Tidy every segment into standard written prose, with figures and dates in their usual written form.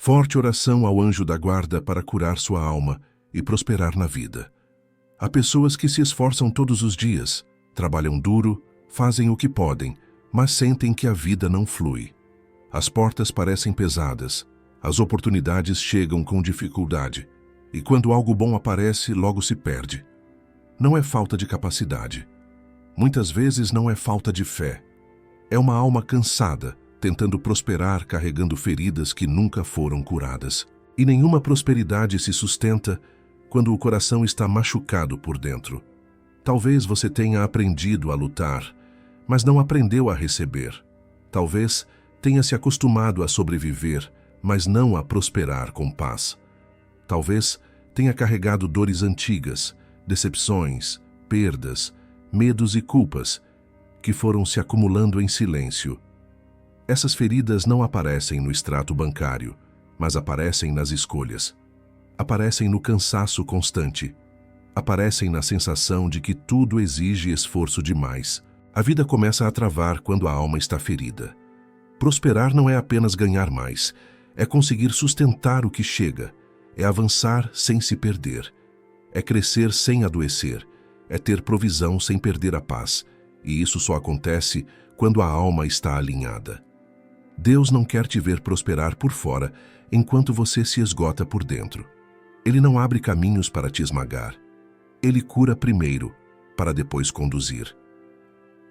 Forte oração ao anjo da guarda para curar sua alma e prosperar na vida. Há pessoas que se esforçam todos os dias, trabalham duro, fazem o que podem, mas sentem que a vida não flui. As portas parecem pesadas, as oportunidades chegam com dificuldade, e quando algo bom aparece, logo se perde. Não é falta de capacidade. Muitas vezes não é falta de fé. É uma alma cansada, tentando prosperar carregando feridas que nunca foram curadas. E nenhuma prosperidade se sustenta quando o coração está machucado por dentro. Talvez você tenha aprendido a lutar, mas não aprendeu a receber. Talvez tenha se acostumado a sobreviver, mas não a prosperar com paz. Talvez tenha carregado dores antigas, decepções, perdas, medos e culpas que foram se acumulando em silêncio. Essas feridas não aparecem no extrato bancário, mas aparecem nas escolhas. Aparecem no cansaço constante. Aparecem na sensação de que tudo exige esforço demais. A vida começa a travar quando a alma está ferida. Prosperar não é apenas ganhar mais, é conseguir sustentar o que chega, é avançar sem se perder, é crescer sem adoecer, é ter provisão sem perder a paz, e isso só acontece quando a alma está alinhada. Deus não quer te ver prosperar por fora enquanto você se esgota por dentro. Ele não abre caminhos para te esmagar. Ele cura primeiro, para depois conduzir.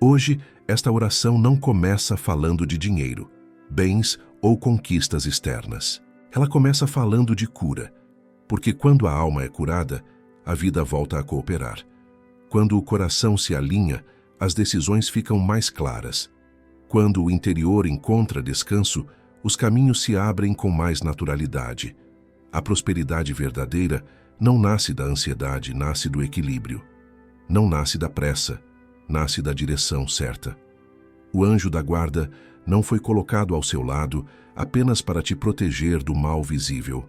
Hoje, esta oração não começa falando de dinheiro, bens ou conquistas externas. Ela começa falando de cura, porque quando a alma é curada, a vida volta a cooperar. Quando o coração se alinha, as decisões ficam mais claras. Quando o interior encontra descanso, os caminhos se abrem com mais naturalidade. A prosperidade verdadeira não nasce da ansiedade, nasce do equilíbrio. Não nasce da pressa, nasce da direção certa. O anjo da guarda não foi colocado ao seu lado apenas para te proteger do mal visível.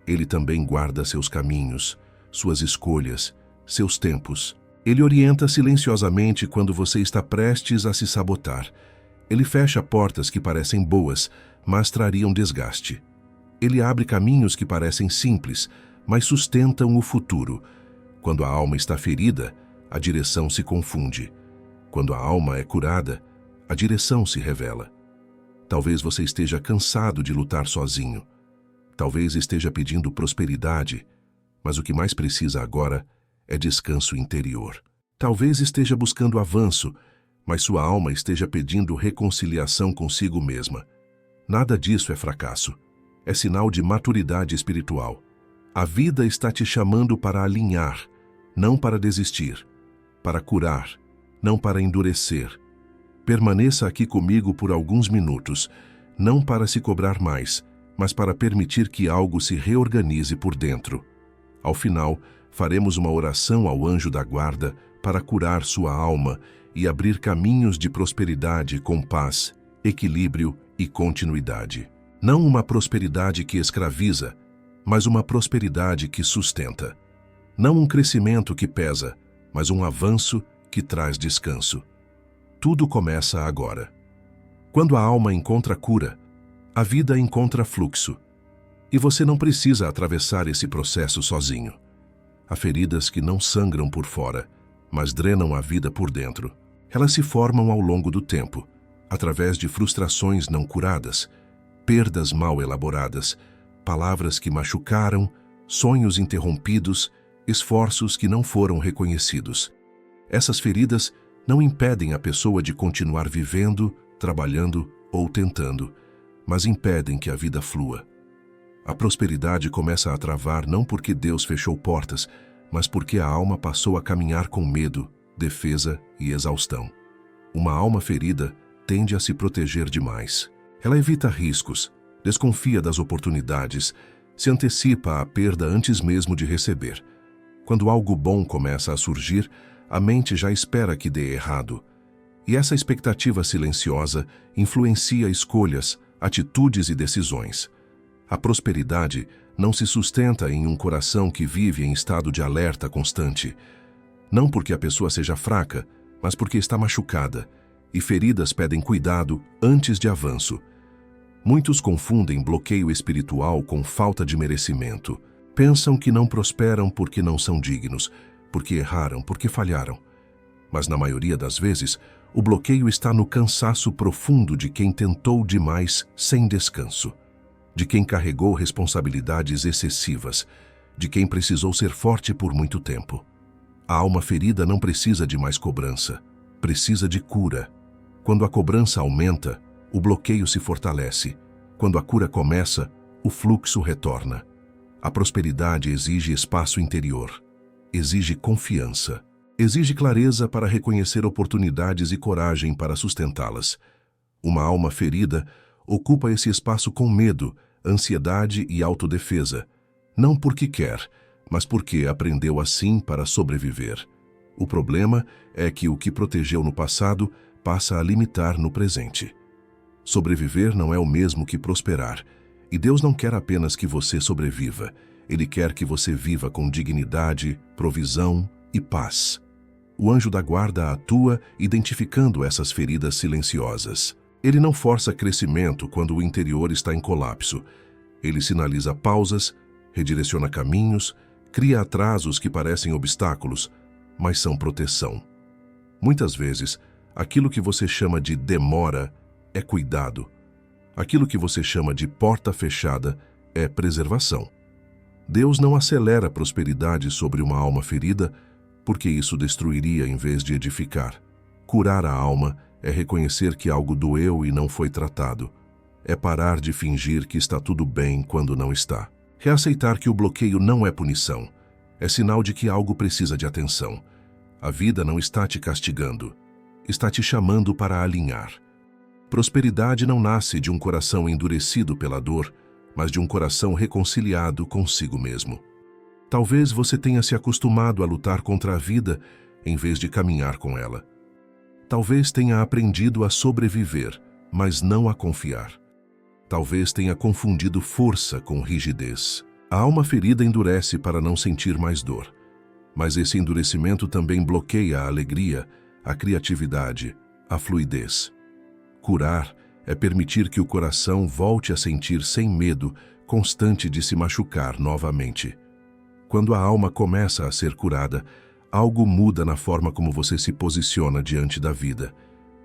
Ele também guarda seus caminhos, suas escolhas, seus tempos. Ele orienta silenciosamente quando você está prestes a se sabotar. Ele fecha portas que parecem boas, mas trariam desgaste. Ele abre caminhos que parecem simples, mas sustentam o futuro. Quando a alma está ferida, a direção se confunde. Quando a alma é curada, a direção se revela. Talvez você esteja cansado de lutar sozinho. Talvez esteja pedindo prosperidade, mas o que mais precisa agora é descanso interior. Talvez esteja buscando avanço, mas sua alma esteja pedindo reconciliação consigo mesma. Nada disso é fracasso. É sinal de maturidade espiritual. A vida está te chamando para alinhar, não para desistir, para curar, não para endurecer. Permaneça aqui comigo por alguns minutos, não para se cobrar mais, mas para permitir que algo se reorganize por dentro. Ao final, faremos uma oração ao anjo da guarda para curar sua alma e abrir caminhos de prosperidade com paz, equilíbrio e continuidade. Não uma prosperidade que escraviza, mas uma prosperidade que sustenta. Não um crescimento que pesa, mas um avanço que traz descanso. Tudo começa agora. Quando a alma encontra cura, a vida encontra fluxo. E você não precisa atravessar esse processo sozinho. Há feridas que não sangram por fora, mas drenam a vida por dentro. Elas se formam ao longo do tempo, através de frustrações não curadas, perdas mal elaboradas, palavras que machucaram, sonhos interrompidos, esforços que não foram reconhecidos. Essas feridas não impedem a pessoa de continuar vivendo, trabalhando ou tentando, mas impedem que a vida flua. A prosperidade começa a travar não porque Deus fechou portas, mas porque a alma passou a caminhar com medo, defesa e exaustão. Uma alma ferida tende a se proteger demais. Ela evita riscos, desconfia das oportunidades, se antecipa à perda antes mesmo de receber. Quando algo bom começa a surgir, a mente já espera que dê errado. E essa expectativa silenciosa influencia escolhas, atitudes e decisões. A prosperidade não se sustenta em um coração que vive em estado de alerta constante. Não porque a pessoa seja fraca, mas porque está machucada, e feridas pedem cuidado antes de avanço. Muitos confundem bloqueio espiritual com falta de merecimento. Pensam que não prosperam porque não são dignos, porque erraram, porque falharam. Mas na maioria das vezes, o bloqueio está no cansaço profundo de quem tentou demais sem descanso, de quem carregou responsabilidades excessivas, de quem precisou ser forte por muito tempo. A alma ferida não precisa de mais cobrança, precisa de cura. Quando a cobrança aumenta, o bloqueio se fortalece. Quando a cura começa, o fluxo retorna. A prosperidade exige espaço interior, exige confiança, exige clareza para reconhecer oportunidades e coragem para sustentá-las. Uma alma ferida ocupa esse espaço com medo, ansiedade e autodefesa, não porque quer, mas porque aprendeu assim para sobreviver. O problema é que o que protegeu no passado passa a limitar no presente. Sobreviver não é o mesmo que prosperar, e Deus não quer apenas que você sobreviva, Ele quer que você viva com dignidade, provisão e paz. O anjo da guarda atua identificando essas feridas silenciosas. Ele não força crescimento quando o interior está em colapso. Ele sinaliza pausas, redireciona caminhos, cria atrasos que parecem obstáculos, mas são proteção. Muitas vezes, aquilo que você chama de demora é cuidado. Aquilo que você chama de porta fechada é preservação. Deus não acelera a prosperidade sobre uma alma ferida, porque isso destruiria em vez de edificar. Curar a alma é reconhecer que algo doeu e não foi tratado. É parar de fingir que está tudo bem quando não está. Reaceitar que o bloqueio não é punição. É sinal de que algo precisa de atenção. A vida não está te castigando. Está te chamando para alinhar. Prosperidade não nasce de um coração endurecido pela dor, mas de um coração reconciliado consigo mesmo. Talvez você tenha se acostumado a lutar contra a vida em vez de caminhar com ela. Talvez tenha aprendido a sobreviver, mas não a confiar. Talvez tenha confundido força com rigidez. A alma ferida endurece para não sentir mais dor. Mas esse endurecimento também bloqueia a alegria, a criatividade, a fluidez. Curar é permitir que o coração volte a sentir sem medo constante de se machucar novamente. Quando a alma começa a ser curada, algo muda na forma como você se posiciona diante da vida.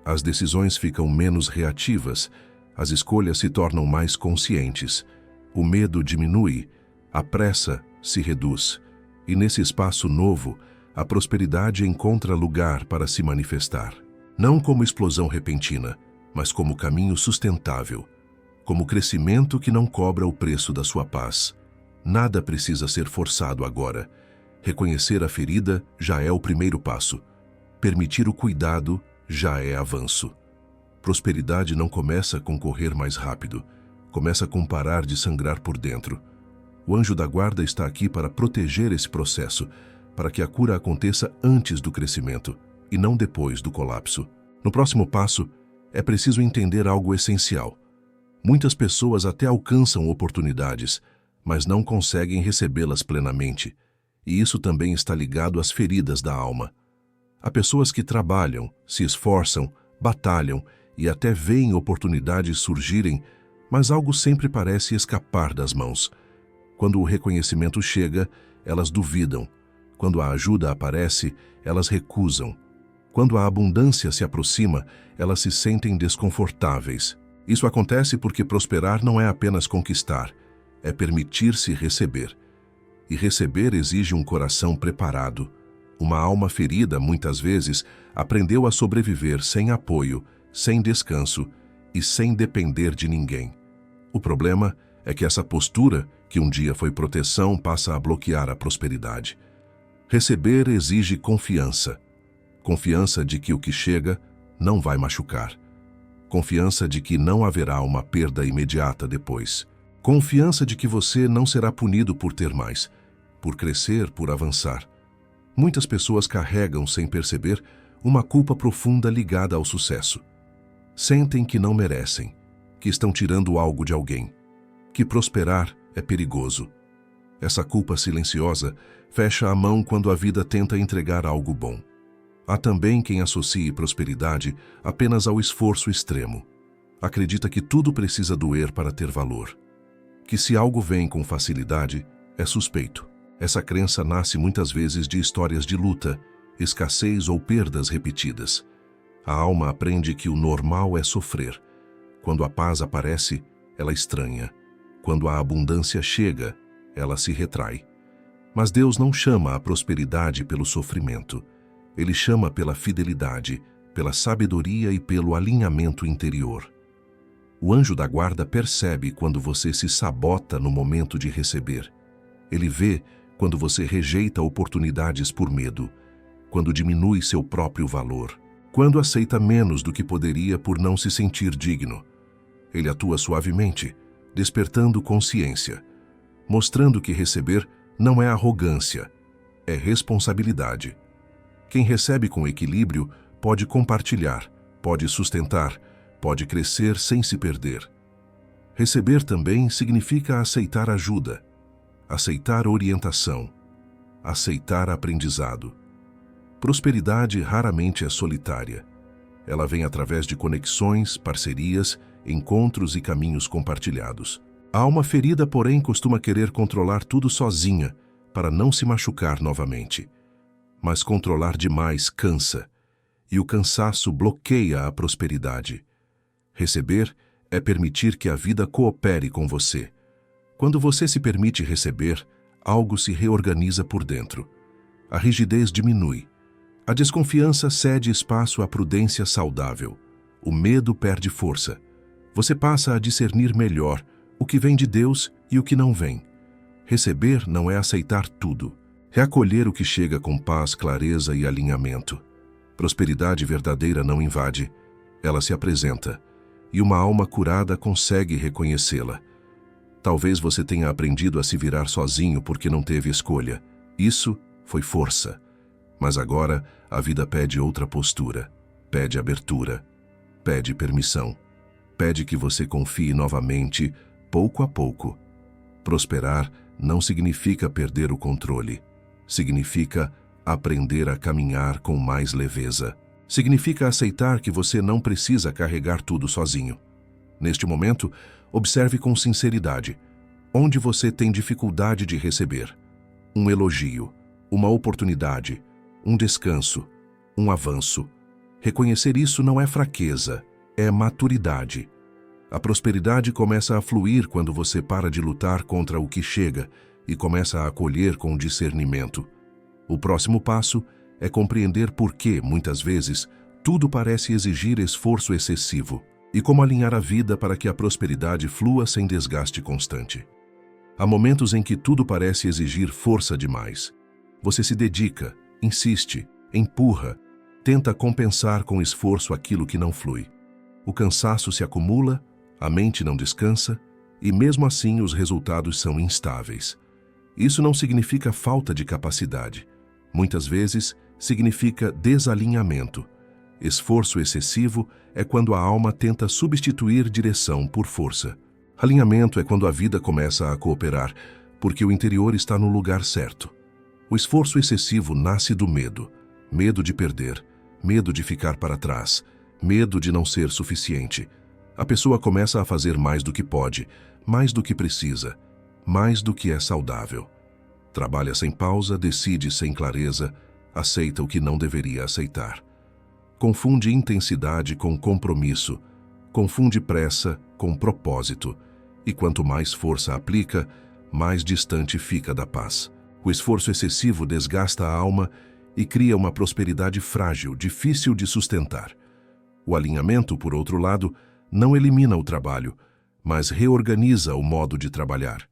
As decisões ficam menos reativas, as escolhas se tornam mais conscientes, o medo diminui, a pressa se reduz, e nesse espaço novo, a prosperidade encontra lugar para se manifestar. Não como explosão repentina, mas como caminho sustentável, como crescimento que não cobra o preço da sua paz. Nada precisa ser forçado agora. Reconhecer a ferida já é o primeiro passo. Permitir o cuidado já é avanço. Prosperidade não começa com correr mais rápido, começa com parar de sangrar por dentro. O anjo da guarda está aqui para proteger esse processo, para que a cura aconteça antes do crescimento e não depois do colapso. No próximo passo, é preciso entender algo essencial. Muitas pessoas até alcançam oportunidades, mas não conseguem recebê-las plenamente, e isso também está ligado às feridas da alma. Há pessoas que trabalham, se esforçam, batalham e até veem oportunidades surgirem, mas algo sempre parece escapar das mãos. Quando o reconhecimento chega, elas duvidam. Quando a ajuda aparece, elas recusam. Quando a abundância se aproxima, elas se sentem desconfortáveis. Isso acontece porque prosperar não é apenas conquistar, é permitir-se receber. E receber exige um coração preparado. Uma alma ferida, muitas vezes, aprendeu a sobreviver sem apoio, sem descanso e sem depender de ninguém. O problema é que essa postura, que um dia foi proteção, passa a bloquear a prosperidade. Receber exige confiança. Confiança de que o que chega não vai machucar. Confiança de que não haverá uma perda imediata depois. Confiança de que você não será punido por ter mais, por crescer, por avançar. Muitas pessoas carregam, sem perceber, uma culpa profunda ligada ao sucesso. Sentem que não merecem, que estão tirando algo de alguém, que prosperar é perigoso. Essa culpa silenciosa fecha a mão quando a vida tenta entregar algo bom. Há também quem associe prosperidade apenas ao esforço extremo. Acredita que tudo precisa doer para ter valor. Que se algo vem com facilidade, é suspeito. Essa crença nasce muitas vezes de histórias de luta, escassez ou perdas repetidas. A alma aprende que o normal é sofrer. Quando a paz aparece, ela estranha. Quando a abundância chega, ela se retrai. Mas Deus não chama a prosperidade pelo sofrimento. Ele chama pela fidelidade, pela sabedoria e pelo alinhamento interior. O anjo da guarda percebe quando você se sabota no momento de receber. Ele vê quando você rejeita oportunidades por medo, quando diminui seu próprio valor, quando aceita menos do que poderia por não se sentir digno. Ele atua suavemente, despertando consciência, mostrando que receber não é arrogância, é responsabilidade. Quem recebe com equilíbrio pode compartilhar, pode sustentar, pode crescer sem se perder. Receber também significa aceitar ajuda, aceitar orientação, aceitar aprendizado. Prosperidade raramente é solitária. Ela vem através de conexões, parcerias, encontros e caminhos compartilhados. A alma ferida, porém, costuma querer controlar tudo sozinha, para não se machucar novamente. Mas controlar demais cansa, e o cansaço bloqueia a prosperidade. Receber é permitir que a vida coopere com você. Quando você se permite receber, algo se reorganiza por dentro. A rigidez diminui. A desconfiança cede espaço à prudência saudável. O medo perde força. Você passa a discernir melhor o que vem de Deus e o que não vem. Receber não é aceitar tudo. É acolher o que chega com paz, clareza e alinhamento. Prosperidade verdadeira não invade. Ela se apresenta. E uma alma curada consegue reconhecê-la. Talvez você tenha aprendido a se virar sozinho porque não teve escolha. Isso foi força. Mas agora a vida pede outra postura. Pede abertura. Pede permissão. Pede que você confie novamente, pouco a pouco. Prosperar não significa perder o controle. Significa aprender a caminhar com mais leveza. Significa aceitar que você não precisa carregar tudo sozinho. Neste momento, observe com sinceridade onde você tem dificuldade de receber. Um elogio, uma oportunidade, um descanso, um avanço. Reconhecer isso não é fraqueza, é maturidade. A prosperidade começa a fluir quando você para de lutar contra o que chega e começa a acolher com discernimento. O próximo passo é compreender por que, muitas vezes, tudo parece exigir esforço excessivo e como alinhar a vida para que a prosperidade flua sem desgaste constante. Há momentos em que tudo parece exigir força demais. Você se dedica, insiste, empurra, tenta compensar com esforço aquilo que não flui. O cansaço se acumula, a mente não descansa e mesmo assim os resultados são instáveis. Isso não significa falta de capacidade. Muitas vezes significa desalinhamento. Esforço excessivo é quando a alma tenta substituir direção por força. Alinhamento é quando a vida começa a cooperar, porque o interior está no lugar certo. O esforço excessivo nasce do medo. Medo de perder, medo de ficar para trás, medo de não ser suficiente. A pessoa começa a fazer mais do que pode, mais do que precisa, mais do que é saudável. Trabalha sem pausa, decide sem clareza, aceita o que não deveria aceitar. Confunde intensidade com compromisso, confunde pressa com propósito, e quanto mais força aplica, mais distante fica da paz. O esforço excessivo desgasta a alma e cria uma prosperidade frágil, difícil de sustentar. O alinhamento, por outro lado, não elimina o trabalho, mas reorganiza o modo de trabalhar.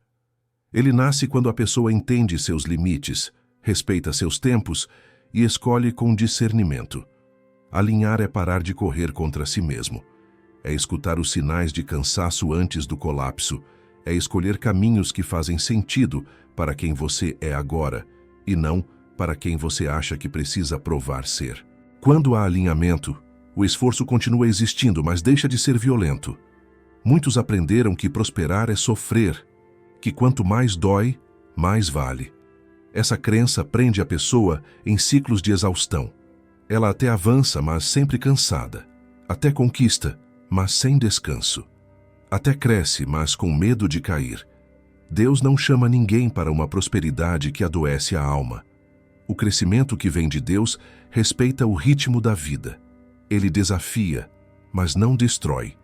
Ele nasce quando a pessoa entende seus limites, respeita seus tempos e escolhe com discernimento. Alinhar é parar de correr contra si mesmo. É escutar os sinais de cansaço antes do colapso. É escolher caminhos que fazem sentido para quem você é agora e não para quem você acha que precisa provar ser. Quando há alinhamento, o esforço continua existindo, mas deixa de ser violento. Muitos aprenderam que prosperar é sofrer, que quanto mais dói, mais vale. Essa crença prende a pessoa em ciclos de exaustão. Ela até avança, mas sempre cansada. Até conquista, mas sem descanso. Até cresce, mas com medo de cair. Deus não chama ninguém para uma prosperidade que adoece a alma. O crescimento que vem de Deus respeita o ritmo da vida. Ele desafia, mas não destrói.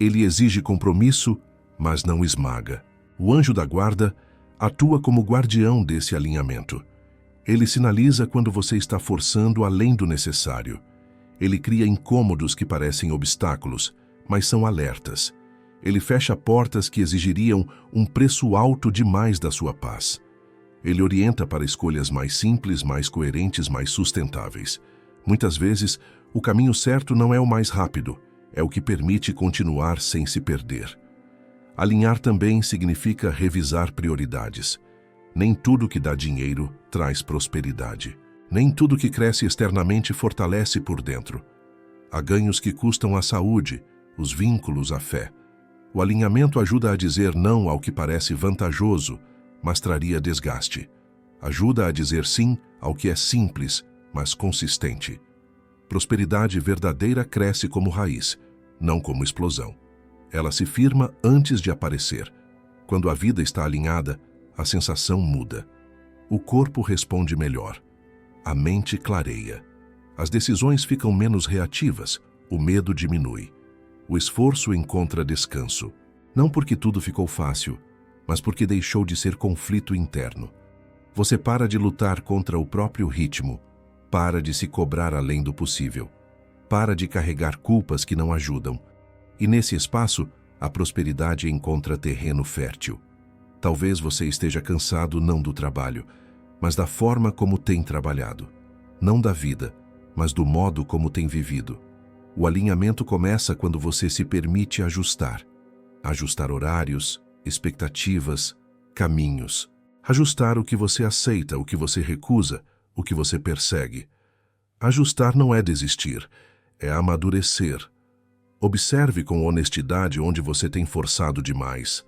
Ele exige compromisso, mas não esmaga. O anjo da guarda atua como guardião desse alinhamento. Ele sinaliza quando você está forçando além do necessário. Ele cria incômodos que parecem obstáculos, mas são alertas. Ele fecha portas que exigiriam um preço alto demais da sua paz. Ele orienta para escolhas mais simples, mais coerentes, mais sustentáveis. Muitas vezes, o caminho certo não é o mais rápido, é o que permite continuar sem se perder. Alinhar também significa revisar prioridades. Nem tudo que dá dinheiro traz prosperidade. Nem tudo que cresce externamente fortalece por dentro. Há ganhos que custam a saúde, os vínculos, a fé. O alinhamento ajuda a dizer não ao que parece vantajoso, mas traria desgaste. Ajuda a dizer sim ao que é simples, mas consistente. Prosperidade verdadeira cresce como raiz, não como explosão. Ela se firma antes de aparecer. Quando a vida está alinhada, a sensação muda. O corpo responde melhor. A mente clareia. As decisões ficam menos reativas, o medo diminui. O esforço encontra descanso. Não porque tudo ficou fácil, mas porque deixou de ser conflito interno. Você para de lutar contra o próprio ritmo, para de se cobrar além do possível, para de carregar culpas que não ajudam. E nesse espaço, a prosperidade encontra terreno fértil. Talvez você esteja cansado não do trabalho, mas da forma como tem trabalhado. Não da vida, mas do modo como tem vivido. O alinhamento começa quando você se permite ajustar. Ajustar horários, expectativas, caminhos. Ajustar o que você aceita, o que você recusa, o que você persegue. Ajustar não é desistir, é amadurecer. Observe com honestidade onde você tem forçado demais,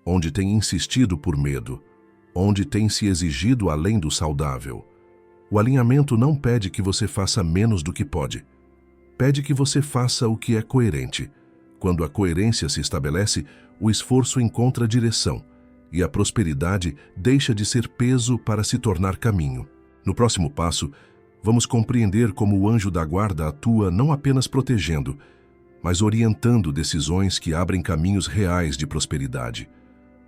onde tem insistido por medo, onde tem se exigido além do saudável. O alinhamento não pede que você faça menos do que pode. Pede que você faça o que é coerente. Quando a coerência se estabelece, o esforço encontra direção e a prosperidade deixa de ser peso para se tornar caminho. No próximo passo, vamos compreender como o anjo da guarda atua não apenas protegendo, mas orientando decisões que abrem caminhos reais de prosperidade.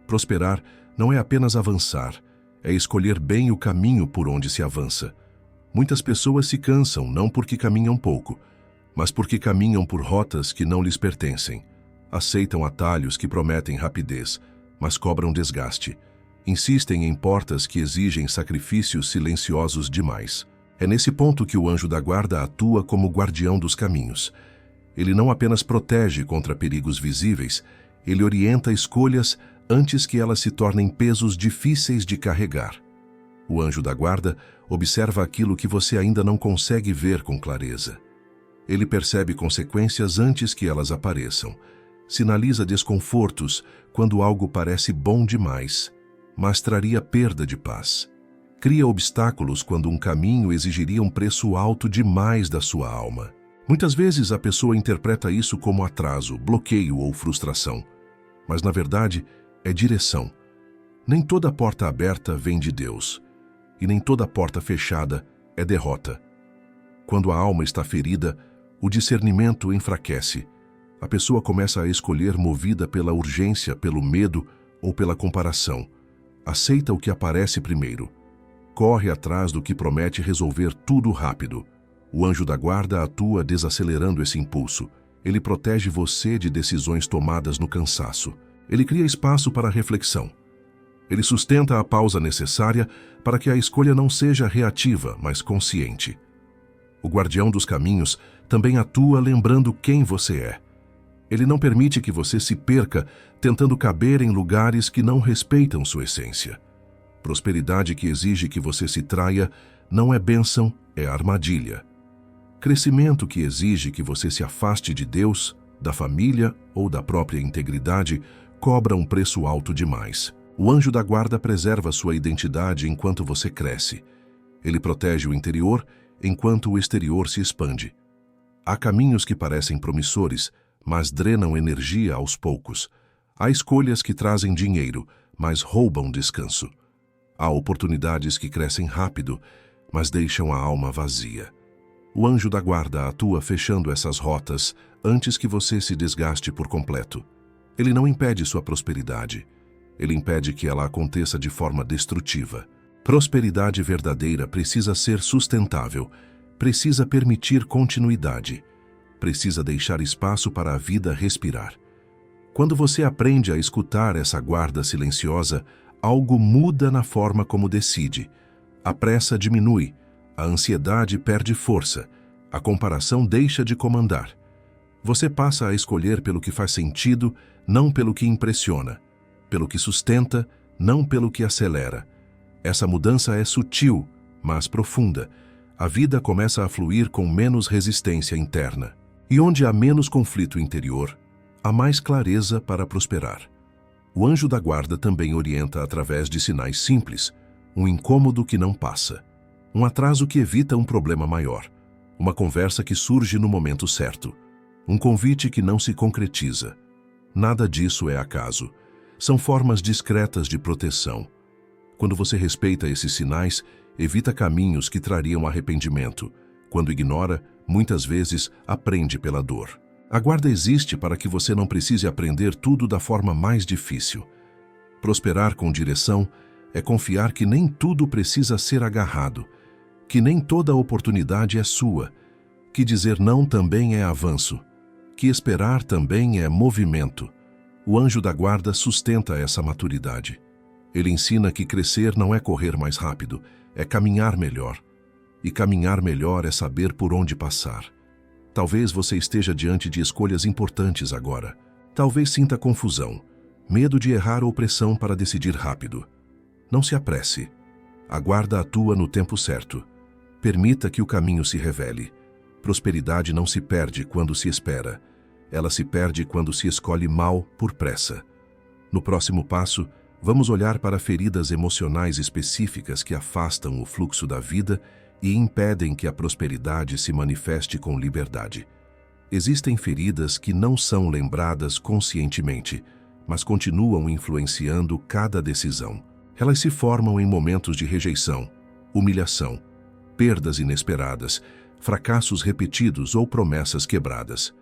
Prosperar não é apenas avançar, é escolher bem o caminho por onde se avança. Muitas pessoas se cansam não porque caminham pouco, mas porque caminham por rotas que não lhes pertencem. Aceitam atalhos que prometem rapidez, mas cobram desgaste. Insistem em portas que exigem sacrifícios silenciosos demais. É nesse ponto que o anjo da guarda atua como guardião dos caminhos. Ele não apenas protege contra perigos visíveis, ele orienta escolhas antes que elas se tornem pesos difíceis de carregar. O anjo da guarda observa aquilo que você ainda não consegue ver com clareza. Ele percebe consequências antes que elas apareçam. Sinaliza desconfortos quando algo parece bom demais, mas traria perda de paz. Cria obstáculos quando um caminho exigiria um preço alto demais da sua alma. Muitas vezes a pessoa interpreta isso como atraso, bloqueio ou frustração. Mas na verdade é direção. Nem toda porta aberta vem de Deus. E nem toda porta fechada é derrota. Quando a alma está ferida, o discernimento enfraquece. A pessoa começa a escolher movida pela urgência, pelo medo ou pela comparação. Aceita o que aparece primeiro. Corre atrás do que promete resolver tudo rápido. O anjo da guarda atua desacelerando esse impulso. Ele protege você de decisões tomadas no cansaço. Ele cria espaço para a reflexão. Ele sustenta a pausa necessária para que a escolha não seja reativa, mas consciente. O guardião dos caminhos também atua lembrando quem você é. Ele não permite que você se perca tentando caber em lugares que não respeitam sua essência. Prosperidade que exige que você se traia não é bênção, é armadilha. Crescimento que exige que você se afaste de Deus, da família ou da própria integridade cobra um preço alto demais. O anjo da guarda preserva sua identidade enquanto você cresce. Ele protege o interior enquanto o exterior se expande. Há caminhos que parecem promissores, mas drenam energia aos poucos. Há escolhas que trazem dinheiro, mas roubam descanso. Há oportunidades que crescem rápido, mas deixam a alma vazia. O anjo da guarda atua fechando essas rotas antes que você se desgaste por completo. Ele não impede sua prosperidade. Ele impede que ela aconteça de forma destrutiva. Prosperidade verdadeira precisa ser sustentável, precisa permitir continuidade, precisa deixar espaço para a vida respirar. Quando você aprende a escutar essa guarda silenciosa, algo muda na forma como decide. A pressa diminui, a ansiedade perde força, a comparação deixa de comandar. Você passa a escolher pelo que faz sentido, não pelo que impressiona, pelo que sustenta, não pelo que acelera. Essa mudança é sutil, mas profunda. A vida começa a fluir com menos resistência interna. E onde há menos conflito interior, há mais clareza para prosperar. O anjo da guarda também orienta através de sinais simples, um incômodo que não passa, um atraso que evita um problema maior, uma conversa que surge no momento certo, um convite que não se concretiza. Nada disso é acaso. São formas discretas de proteção. Quando você respeita esses sinais, evita caminhos que trariam arrependimento. Quando ignora, muitas vezes aprende pela dor. A guarda existe para que você não precise aprender tudo da forma mais difícil. Prosperar com direção é confiar que nem tudo precisa ser agarrado, que nem toda oportunidade é sua, que dizer não também é avanço, que esperar também é movimento. O anjo da guarda sustenta essa maturidade. Ele ensina que crescer não é correr mais rápido, é caminhar melhor. E caminhar melhor é saber por onde passar. Talvez você esteja diante de escolhas importantes agora. Talvez sinta confusão, medo de errar ou pressão para decidir rápido. Não se apresse. A guarda atua no tempo certo. Permita que o caminho se revele. Prosperidade não se perde quando se espera. Ela se perde quando se escolhe mal por pressa. No próximo passo, vamos olhar para feridas emocionais específicas que afastam o fluxo da vida e impedem que a prosperidade se manifeste com liberdade. Existem feridas que não são lembradas conscientemente, mas continuam influenciando cada decisão. Elas se formam em momentos de rejeição, humilhação, perdas inesperadas, fracassos repetidos ou promessas quebradas.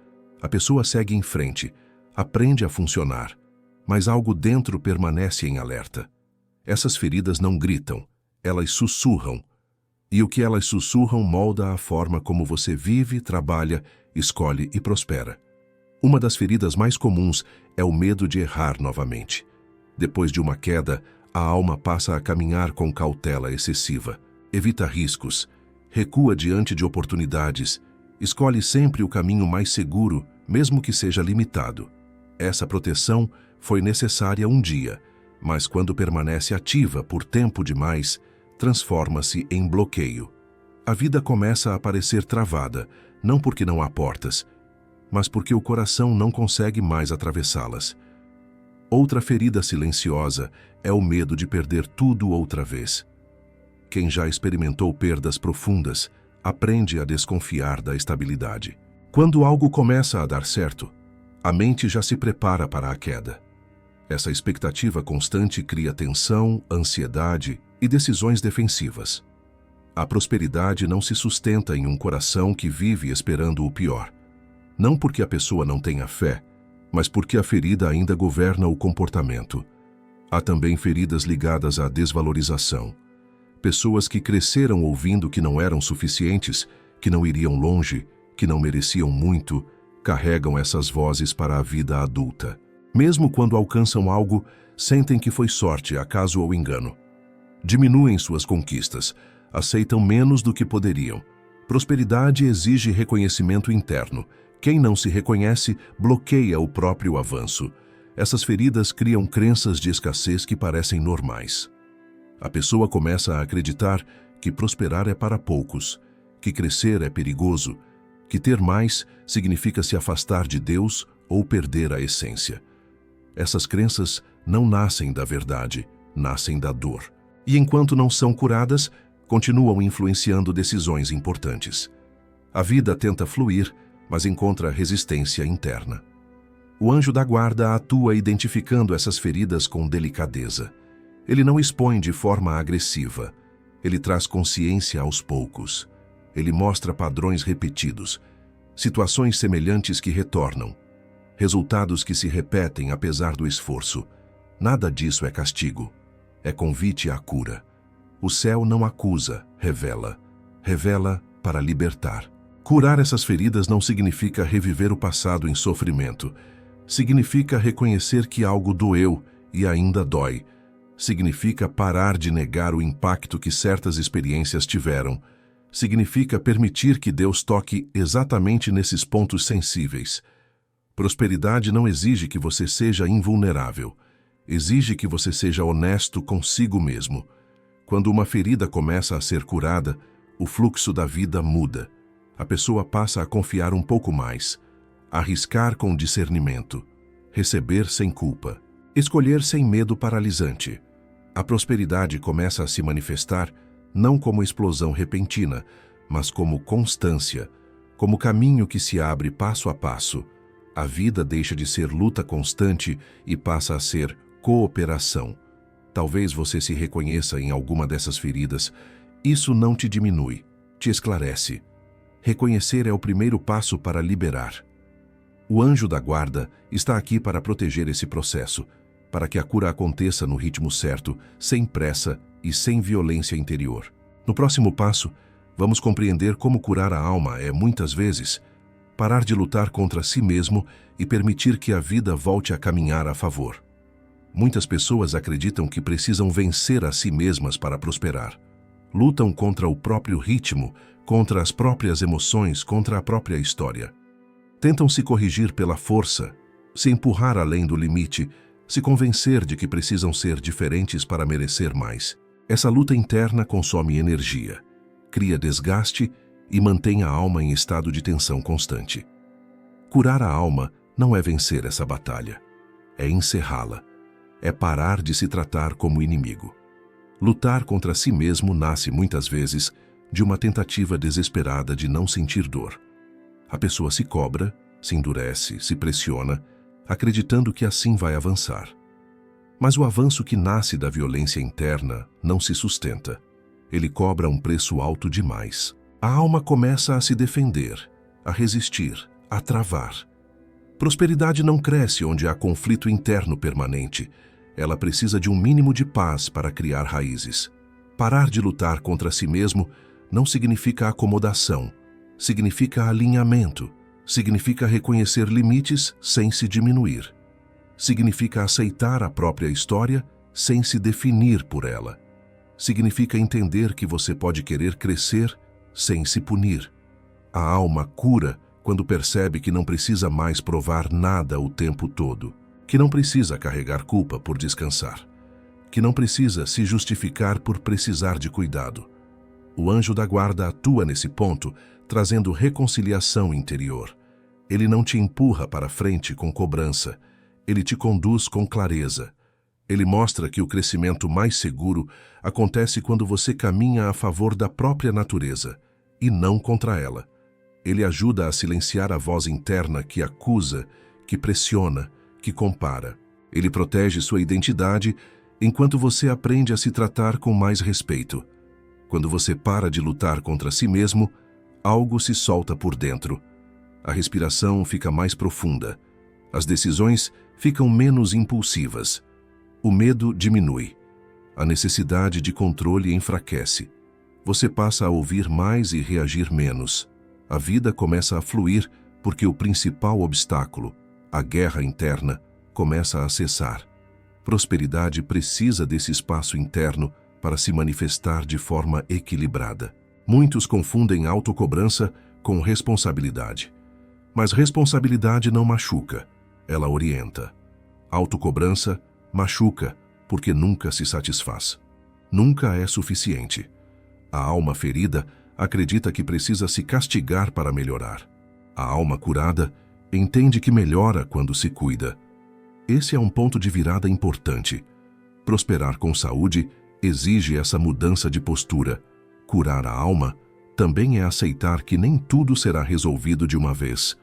A pessoa segue em frente, aprende a funcionar, mas algo dentro permanece em alerta. Essas feridas não gritam, elas sussurram. E o que elas sussurram molda a forma como você vive, trabalha, escolhe e prospera. Uma das feridas mais comuns é o medo de errar novamente. Depois de uma queda, a alma passa a caminhar com cautela excessiva. Evita riscos, recua diante de oportunidades, escolhe sempre o caminho mais seguro, mesmo que seja limitado. Essa proteção foi necessária um dia, mas quando permanece ativa por tempo demais, transforma-se em bloqueio. A vida começa a parecer travada, não porque não há portas, mas porque o coração não consegue mais atravessá-las. Outra ferida silenciosa é o medo de perder tudo outra vez. Quem já experimentou perdas profundas, aprende a desconfiar da estabilidade. Quando algo começa a dar certo, a mente já se prepara para a queda. Essa expectativa constante cria tensão, ansiedade e decisões defensivas. A prosperidade não se sustenta em um coração que vive esperando o pior. Não porque a pessoa não tenha fé, mas porque a ferida ainda governa o comportamento. Há também feridas ligadas à desvalorização. Pessoas que cresceram ouvindo que não eram suficientes, que não iriam longe, que não mereciam muito, carregam essas vozes para a vida adulta. Mesmo quando alcançam algo, sentem que foi sorte, acaso ou engano. Diminuem suas conquistas, aceitam menos do que poderiam. Prosperidade exige reconhecimento interno. Quem não se reconhece, bloqueia o próprio avanço. Essas feridas criam crenças de escassez que parecem normais. A pessoa começa a acreditar que prosperar é para poucos, que crescer é perigoso, que ter mais significa se afastar de Deus ou perder a essência. Essas crenças não nascem da verdade, nascem da dor. E enquanto não são curadas, continuam influenciando decisões importantes. A vida tenta fluir, mas encontra resistência interna. O anjo da guarda atua identificando essas feridas com delicadeza. Ele não expõe de forma agressiva. Ele traz consciência aos poucos. Ele mostra padrões repetidos, situações semelhantes que retornam, resultados que se repetem apesar do esforço. Nada disso é castigo. É convite à cura. O céu não acusa, revela. Revela para libertar. Curar essas feridas não significa reviver o passado em sofrimento. Significa reconhecer que algo doeu e ainda dói. Significa parar de negar o impacto que certas experiências tiveram. Significa permitir que Deus toque exatamente nesses pontos sensíveis. Prosperidade não exige que você seja invulnerável. Exige que você seja honesto consigo mesmo. Quando uma ferida começa a ser curada, o fluxo da vida muda. A pessoa passa a confiar um pouco mais, arriscar com discernimento, receber sem culpa, escolher sem medo paralisante. A prosperidade começa a se manifestar não como explosão repentina, mas como constância, como caminho que se abre passo a passo. A vida deixa de ser luta constante e passa a ser cooperação. Talvez você se reconheça em alguma dessas feridas. Isso não te diminui, te esclarece. Reconhecer é o primeiro passo para liberar. O anjo da guarda está aqui para proteger esse processo, para que a cura aconteça no ritmo certo, sem pressa e sem violência interior. No próximo passo, vamos compreender como curar a alma é, muitas vezes, parar de lutar contra si mesmo e permitir que a vida volte a caminhar a favor. Muitas pessoas acreditam que precisam vencer a si mesmas para prosperar. Lutam contra o próprio ritmo, contra as próprias emoções, contra a própria história. Tentam se corrigir pela força, se empurrar além do limite, se convencer de que precisam ser diferentes para merecer mais. Essa luta interna consome energia, cria desgaste e mantém a alma em estado de tensão constante. Curar a alma não é vencer essa batalha, é encerrá-la, é parar de se tratar como inimigo. Lutar contra si mesmo nasce muitas vezes de uma tentativa desesperada de não sentir dor. A pessoa se cobra, se endurece, se pressiona, acreditando que assim vai avançar. Mas o avanço que nasce da violência interna não se sustenta. Ele cobra um preço alto demais. A alma começa a se defender, a resistir, a travar. Prosperidade não cresce onde há conflito interno permanente. Ela precisa de um mínimo de paz para criar raízes. Parar de lutar contra si mesmo não significa acomodação, significa alinhamento, significa reconhecer limites sem se diminuir. Significa aceitar a própria história sem se definir por ela. Significa entender que você pode querer crescer sem se punir. A alma cura quando percebe que não precisa mais provar nada o tempo todo, que não precisa carregar culpa por descansar, que não precisa se justificar por precisar de cuidado. O anjo da guarda atua nesse ponto, trazendo reconciliação interior. Ele não te empurra para frente com cobrança, ele te conduz com clareza. Ele mostra que o crescimento mais seguro acontece quando você caminha a favor da própria natureza, e não contra ela. Ele ajuda a silenciar a voz interna que acusa, que pressiona, que compara. Ele protege sua identidade enquanto você aprende a se tratar com mais respeito. Quando você para de lutar contra si mesmo, algo se solta por dentro. A respiração fica mais profunda. As decisões ficam menos impulsivas. O medo diminui. A necessidade de controle enfraquece. Você passa a ouvir mais e reagir menos. A vida começa a fluir porque o principal obstáculo, a guerra interna, começa a cessar. Prosperidade precisa desse espaço interno para se manifestar de forma equilibrada. Muitos confundem autocobrança com responsabilidade. Mas responsabilidade não machuca, ela orienta. Autocobrança machuca porque nunca se satisfaz. Nunca é suficiente. A alma ferida acredita que precisa se castigar para melhorar. A alma curada entende que melhora quando se cuida. Esse é um ponto de virada importante. Prosperar com saúde exige essa mudança de postura. Curar a alma também é aceitar que nem tudo será resolvido de uma vez,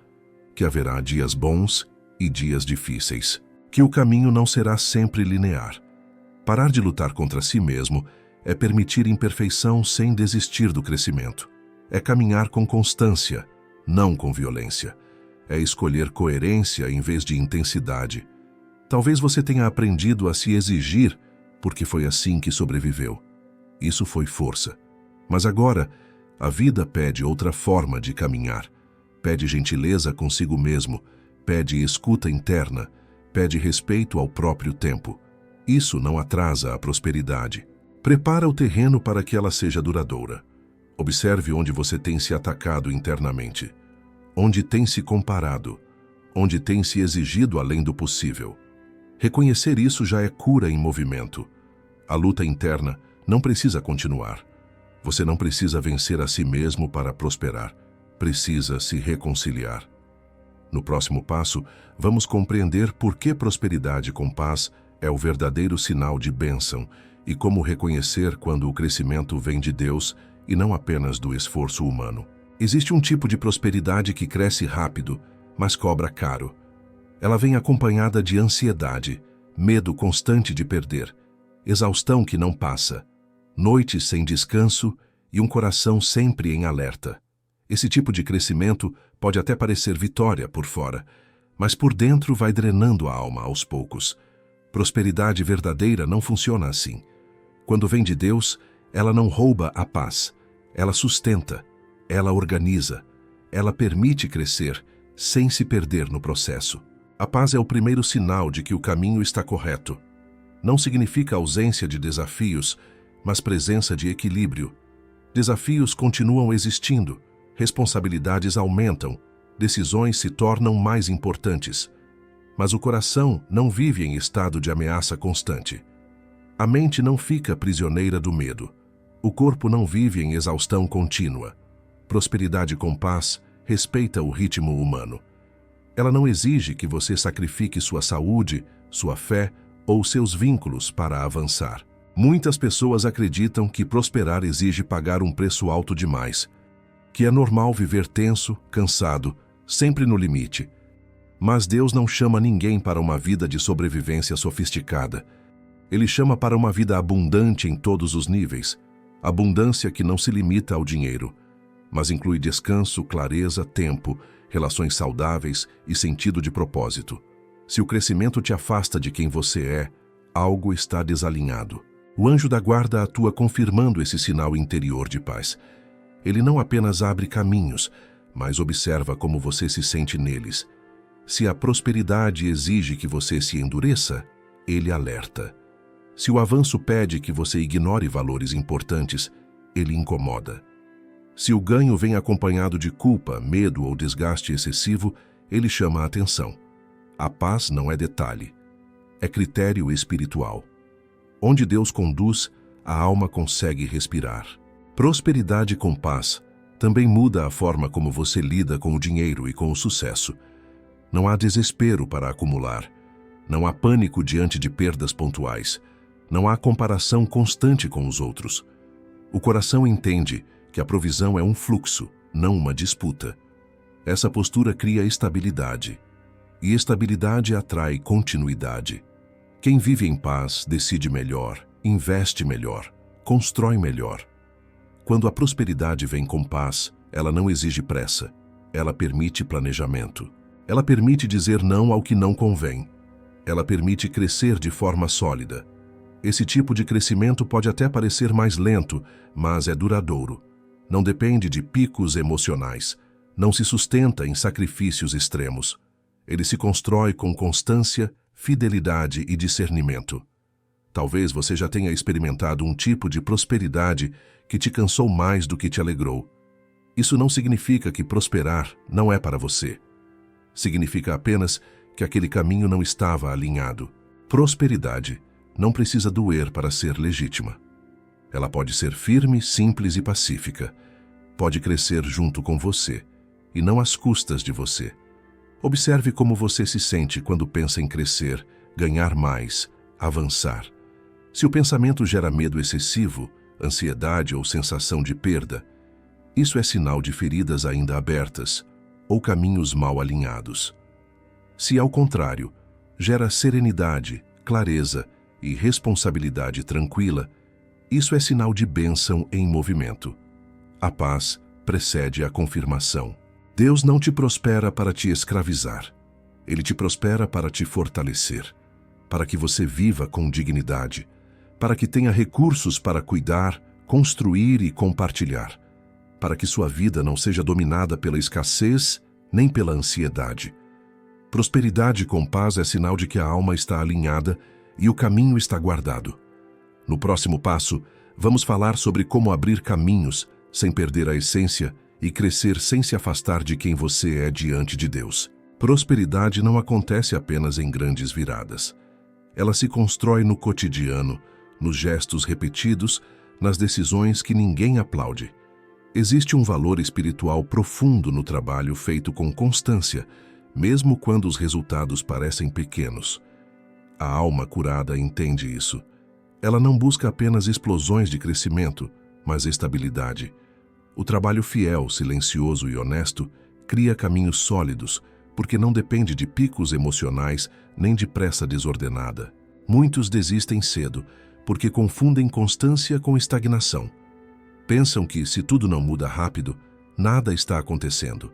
que haverá dias bons e dias difíceis, que o caminho não será sempre linear. Parar de lutar contra si mesmo é permitir imperfeição sem desistir do crescimento. É caminhar com constância, não com violência. É escolher coerência em vez de intensidade. Talvez você tenha aprendido a se exigir porque foi assim que sobreviveu. Isso foi força. Mas agora, a vida pede outra forma de caminhar. Pede gentileza consigo mesmo, pede escuta interna, pede respeito ao próprio tempo. Isso não atrasa a prosperidade. Prepara o terreno para que ela seja duradoura. Observe onde você tem se atacado internamente, onde tem se comparado, onde tem se exigido além do possível. Reconhecer isso já é cura em movimento. A luta interna não precisa continuar. Você não precisa vencer a si mesmo para prosperar. Precisa se reconciliar. No próximo passo, vamos compreender por que prosperidade com paz é o verdadeiro sinal de bênção e como reconhecer quando o crescimento vem de Deus e não apenas do esforço humano. Existe um tipo de prosperidade que cresce rápido, mas cobra caro. Ela vem acompanhada de ansiedade, medo constante de perder, exaustão que não passa, noites sem descanso e um coração sempre em alerta. Esse tipo de crescimento pode até parecer vitória por fora, mas por dentro vai drenando a alma aos poucos. Prosperidade verdadeira não funciona assim. Quando vem de Deus, ela não rouba a paz. Ela sustenta, ela organiza, ela permite crescer sem se perder no processo. A paz é o primeiro sinal de que o caminho está correto. Não significa ausência de desafios, mas presença de equilíbrio. Desafios continuam existindo, responsabilidades aumentam, decisões se tornam mais importantes. Mas o coração não vive em estado de ameaça constante. A mente não fica prisioneira do medo. O corpo não vive em exaustão contínua. Prosperidade com paz respeita o ritmo humano. Ela não exige que você sacrifique sua saúde, sua fé ou seus vínculos para avançar. Muitas pessoas acreditam que prosperar exige pagar um preço alto demais, que é normal viver tenso, cansado, sempre no limite. Mas Deus não chama ninguém para uma vida de sobrevivência sofisticada. Ele chama para uma vida abundante em todos os níveis. Abundância que não se limita ao dinheiro, mas inclui descanso, clareza, tempo, relações saudáveis e sentido de propósito. Se o crescimento te afasta de quem você é, algo está desalinhado. O anjo da guarda atua confirmando esse sinal interior de paz. Ele não apenas abre caminhos, mas observa como você se sente neles. Se a prosperidade exige que você se endureça, ele alerta. Se o avanço pede que você ignore valores importantes, ele incomoda. Se o ganho vem acompanhado de culpa, medo ou desgaste excessivo, ele chama a atenção. A paz não é detalhe, é critério espiritual. Onde Deus conduz, a alma consegue respirar. Prosperidade com paz também muda a forma como você lida com o dinheiro e com o sucesso. Não há desespero para acumular. Não há pânico diante de perdas pontuais. Não há comparação constante com os outros. O coração entende que a provisão é um fluxo, não uma disputa. Essa postura cria estabilidade. E estabilidade atrai continuidade. Quem vive em paz decide melhor, investe melhor, constrói melhor. Quando a prosperidade vem com paz, ela não exige pressa. Ela permite planejamento. Ela permite dizer não ao que não convém. Ela permite crescer de forma sólida. Esse tipo de crescimento pode até parecer mais lento, mas é duradouro. Não depende de picos emocionais. Não se sustenta em sacrifícios extremos. Ele se constrói com constância, fidelidade e discernimento. Talvez você já tenha experimentado um tipo de prosperidade que te cansou mais do que te alegrou. Isso não significa que prosperar não é para você. Significa apenas que aquele caminho não estava alinhado. Prosperidade não precisa doer para ser legítima. Ela pode ser firme, simples e pacífica. Pode crescer junto com você, e não às custas de você. Observe como você se sente quando pensa em crescer, ganhar mais, avançar. Se o pensamento gera medo excessivo, ansiedade ou sensação de perda, isso é sinal de feridas ainda abertas ou caminhos mal alinhados. Se, ao contrário, gera serenidade, clareza e responsabilidade tranquila, isso é sinal de bênção em movimento. A paz precede a confirmação. Deus não te prospera para te escravizar. Ele te prospera para te fortalecer, para que você viva com dignidade, para que tenha recursos para cuidar, construir e compartilhar, para que sua vida não seja dominada pela escassez nem pela ansiedade. Prosperidade com paz é sinal de que a alma está alinhada e o caminho está guardado. No próximo passo, vamos falar sobre como abrir caminhos sem perder a essência e crescer sem se afastar de quem você é diante de Deus. Prosperidade não acontece apenas em grandes viradas. Ela se constrói no cotidiano, nos gestos repetidos, nas decisões que ninguém aplaude. Existe um valor espiritual profundo no trabalho feito com constância, mesmo quando os resultados parecem pequenos. A alma curada entende isso. Ela não busca apenas explosões de crescimento, mas estabilidade. O trabalho fiel, silencioso e honesto cria caminhos sólidos, porque não depende de picos emocionais nem de pressa desordenada. Muitos desistem cedo, porque confundem constância com estagnação. Pensam que, se tudo não muda rápido, nada está acontecendo.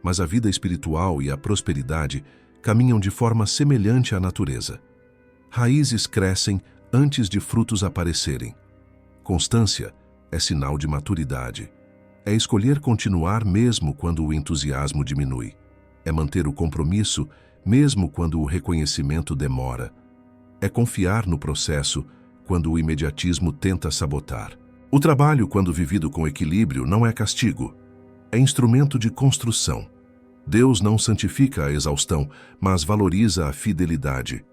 Mas a vida espiritual e a prosperidade caminham de forma semelhante à natureza. Raízes crescem antes de frutos aparecerem. Constância é sinal de maturidade. É escolher continuar mesmo quando o entusiasmo diminui. É manter o compromisso mesmo quando o reconhecimento demora. É confiar no processo quando o imediatismo tenta sabotar. O trabalho, quando vivido com equilíbrio, não é castigo. É instrumento de construção. Deus não santifica a exaustão, mas valoriza a fidelidade.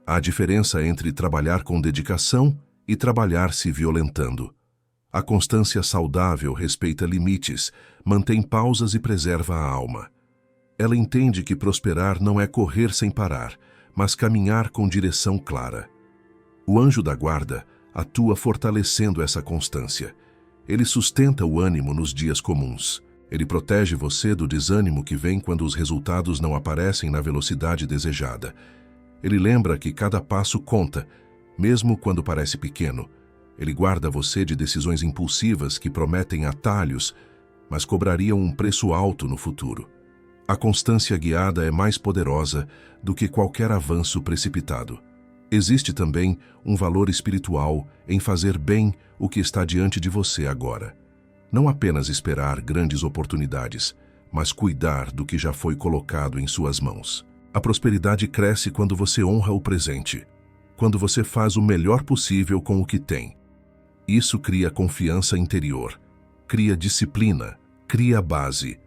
Há diferença entre trabalhar com dedicação e trabalhar se violentando. A constância saudável respeita limites, mantém pausas e preserva a alma. Ela entende que prosperar não é correr sem parar, mas caminhar com direção clara. O anjo da guarda atua fortalecendo essa constância. Ele sustenta o ânimo nos dias comuns. Ele protege você do desânimo que vem quando os resultados não aparecem na velocidade desejada. Ele lembra que cada passo conta, mesmo quando parece pequeno. Ele guarda você de decisões impulsivas que prometem atalhos, mas cobrariam um preço alto no futuro. A constância guiada é mais poderosa do que qualquer avanço precipitado. Existe também um valor espiritual em fazer bem o que está diante de você agora. Não apenas esperar grandes oportunidades, mas cuidar do que já foi colocado em suas mãos. A prosperidade cresce quando você honra o presente, quando você faz o melhor possível com o que tem. Isso cria confiança interior, cria disciplina, cria base.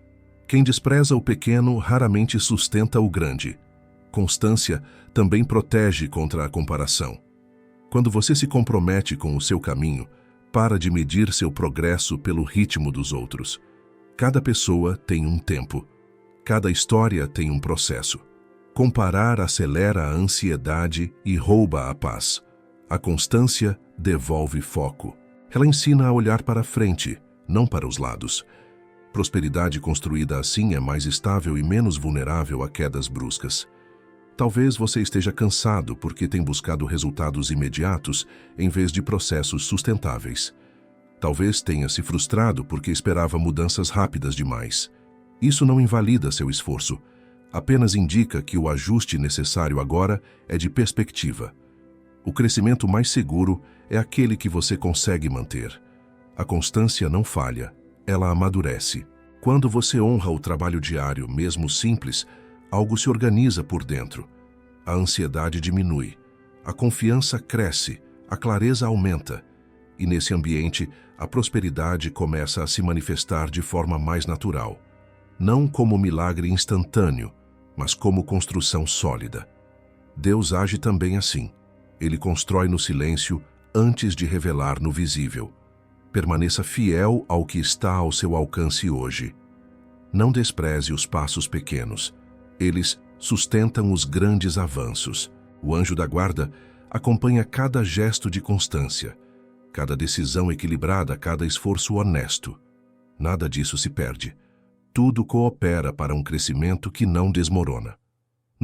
Quem despreza o pequeno raramente sustenta o grande. Constância também protege contra a comparação. Quando você se compromete com o seu caminho, para de medir seu progresso pelo ritmo dos outros. Cada pessoa tem um tempo. Cada história tem um processo. Comparar acelera a ansiedade e rouba a paz. A constância devolve foco. Ela ensina a olhar para frente, não para os lados. Prosperidade construída assim é mais estável e menos vulnerável a quedas bruscas. Talvez você esteja cansado porque tem buscado resultados imediatos em vez de processos sustentáveis. Talvez tenha se frustrado porque esperava mudanças rápidas demais. Isso não invalida seu esforço, apenas indica que o ajuste necessário agora é de perspectiva. O crescimento mais seguro é aquele que você consegue manter. A constância não falha, ela amadurece. Quando você honra o trabalho diário, mesmo simples, algo se organiza por dentro. A ansiedade diminui, a confiança cresce, a clareza aumenta. E nesse ambiente, a prosperidade começa a se manifestar de forma mais natural. Não como milagre instantâneo, mas como construção sólida. Deus age também assim. Ele constrói no silêncio antes de revelar no visível. Permaneça fiel ao que está ao seu alcance hoje. Não despreze os passos pequenos. Eles sustentam os grandes avanços. O anjo da guarda acompanha cada gesto de constância, cada decisão equilibrada, cada esforço honesto. Nada disso se perde. Tudo coopera para um crescimento que não desmorona.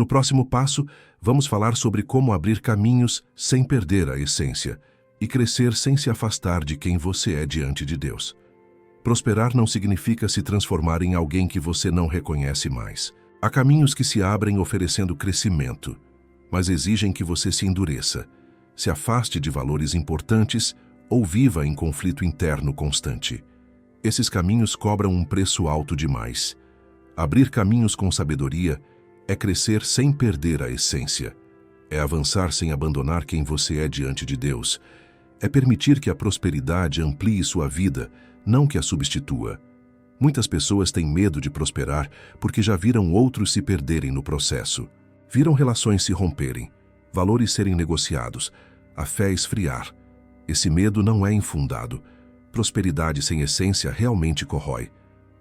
No próximo passo, vamos falar sobre como abrir caminhos sem perder a essência e crescer sem se afastar de quem você é diante de Deus. Prosperar não significa se transformar em alguém que você não reconhece mais. Há caminhos que se abrem oferecendo crescimento, mas exigem que você se endureça, se afaste de valores importantes ou viva em conflito interno constante. Esses caminhos cobram um preço alto demais. Abrir caminhos com sabedoria é crescer sem perder a essência. É avançar sem abandonar quem você é diante de Deus. É permitir que a prosperidade amplie sua vida, não que a substitua. Muitas pessoas têm medo de prosperar porque já viram outros se perderem no processo. Viram relações se romperem, valores serem negociados, a fé esfriar. Esse medo não é infundado. Prosperidade sem essência realmente corrói.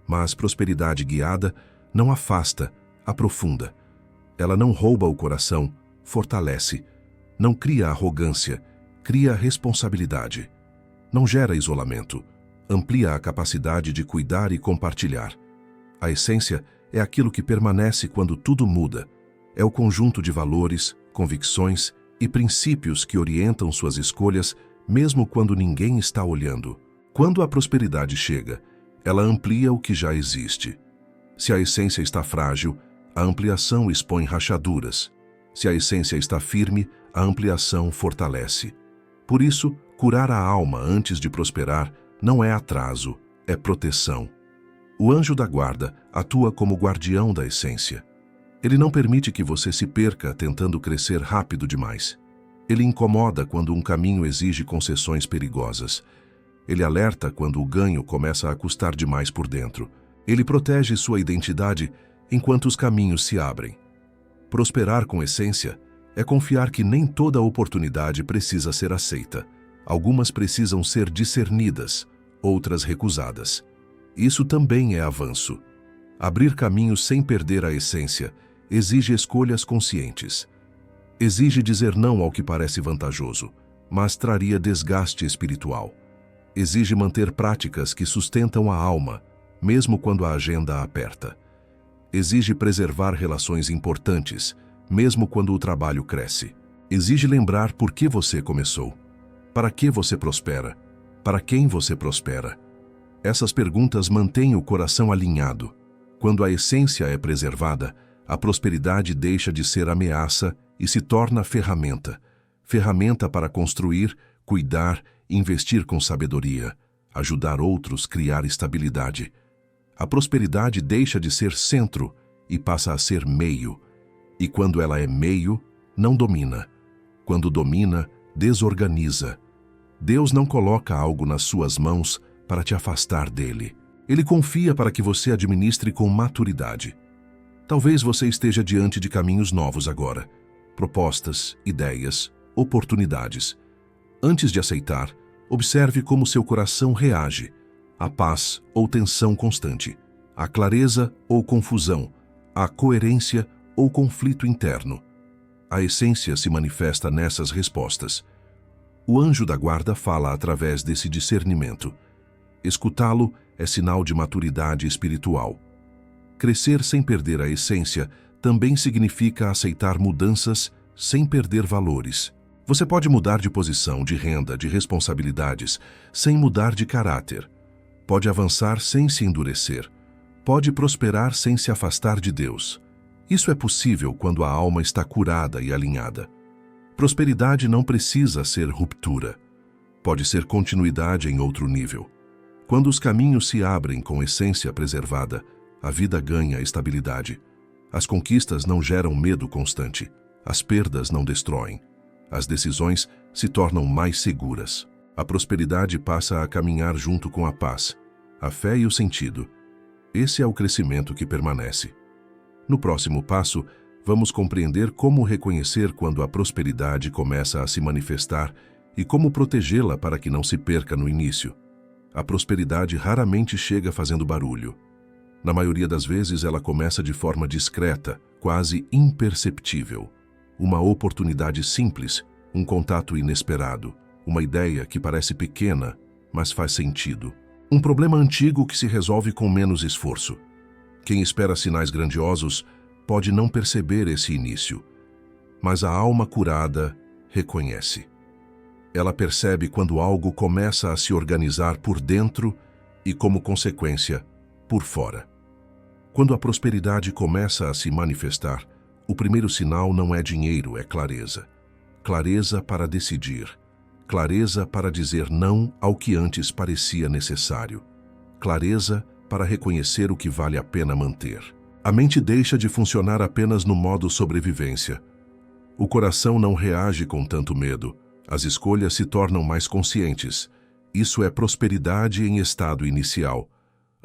Mas prosperidade guiada não afasta, aprofunda. Ela não rouba o coração, fortalece. Não cria arrogância, cria responsabilidade. Não gera isolamento, amplia a capacidade de cuidar e compartilhar. A essência é aquilo que permanece quando tudo muda. É o conjunto de valores, convicções e princípios que orientam suas escolhas, mesmo quando ninguém está olhando. Quando a prosperidade chega, ela amplia o que já existe. Se a essência está frágil, a ampliação expõe rachaduras. Se a essência está firme, a ampliação fortalece. Por isso, curar a alma antes de prosperar não é atraso, é proteção. O anjo da guarda atua como guardião da essência. Ele não permite que você se perca tentando crescer rápido demais. Ele incomoda quando um caminho exige concessões perigosas. Ele alerta quando o ganho começa a custar demais por dentro. Ele protege sua identidade enquanto os caminhos se abrem. Prosperar com essência é confiar que nem toda oportunidade precisa ser aceita. Algumas precisam ser discernidas, outras recusadas. Isso também é avanço. Abrir caminhos sem perder a essência exige escolhas conscientes. Exige dizer não ao que parece vantajoso, mas traria desgaste espiritual. Exige manter práticas que sustentam a alma, mesmo quando a agenda aperta. Exige preservar relações importantes, mesmo quando o trabalho cresce. Exige lembrar por que você começou. Para que você prospera? Para quem você prospera? Essas perguntas mantêm o coração alinhado. Quando a essência é preservada, a prosperidade deixa de ser ameaça e se torna ferramenta. Ferramenta para construir, cuidar, investir com sabedoria, ajudar outros a criar estabilidade. A prosperidade deixa de ser centro e passa a ser meio. E quando ela é meio, não domina. Quando domina, desorganiza. Deus não coloca algo nas suas mãos para te afastar dele. Ele confia para que você administre com maturidade. Talvez você esteja diante de caminhos novos agora. Propostas, ideias, oportunidades. Antes de aceitar, observe como seu coração reage. A paz ou tensão constante, a clareza ou confusão, a coerência ou conflito interno. A essência se manifesta nessas respostas. O anjo da guarda fala através desse discernimento. Escutá-lo é sinal de maturidade espiritual. Crescer sem perder a essência também significa aceitar mudanças sem perder valores. Você pode mudar de posição, de renda, de responsabilidades, sem mudar de caráter. Pode avançar sem se endurecer. Pode prosperar sem se afastar de Deus. Isso é possível quando a alma está curada e alinhada. Prosperidade não precisa ser ruptura. Pode ser continuidade em outro nível. Quando os caminhos se abrem com essência preservada, a vida ganha estabilidade. As conquistas não geram medo constante. As perdas não destroem. As decisões se tornam mais seguras. A prosperidade passa a caminhar junto com a paz, a fé e o sentido. Esse é o crescimento que permanece. No próximo passo, vamos compreender como reconhecer quando a prosperidade começa a se manifestar e como protegê-la para que não se perca no início. A prosperidade raramente chega fazendo barulho. Na maioria das vezes, ela começa de forma discreta, quase imperceptível. Uma oportunidade simples, um contato inesperado, uma ideia que parece pequena, mas faz sentido. Um problema antigo que se resolve com menos esforço. Quem espera sinais grandiosos pode não perceber esse início, mas a alma curada reconhece. Ela percebe quando algo começa a se organizar por dentro e, como consequência, por fora. Quando a prosperidade começa a se manifestar, o primeiro sinal não é dinheiro, é clareza. Clareza para decidir. Clareza para dizer não ao que antes parecia necessário. Clareza para reconhecer o que vale a pena manter. A mente deixa de funcionar apenas no modo sobrevivência. O coração não reage com tanto medo. As escolhas se tornam mais conscientes. Isso é prosperidade em estado inicial.